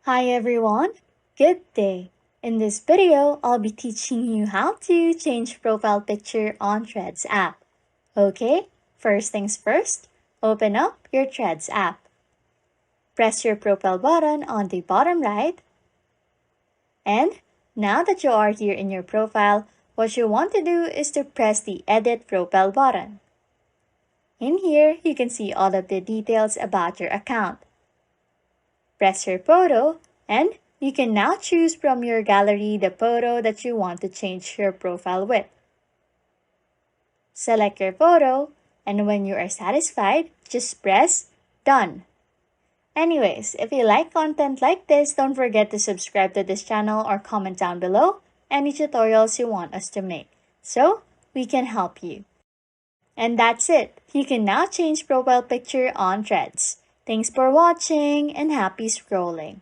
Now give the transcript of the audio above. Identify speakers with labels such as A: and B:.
A: Hi everyone, good day. In this video, I'll be teaching you how to change profile picture on Threads app. Okay, first things first, open up your Threads app. Press your profile button on the bottom right. And now that you are here in your profile, what you want to do is to press the Edit Profile button. In here, you can see all of the details about your account. Press your photo and you can now choose from your gallery the photo that you want to change your profile with. Select your photo and when you are satisfied, just press Done. Anyways, if you like content like this, don't forget to subscribe to this channel or comment down below any tutorials you want us to make so we can help you. And that's it. You can now change profile picture on Threads. Thanks for watching and happy scrolling.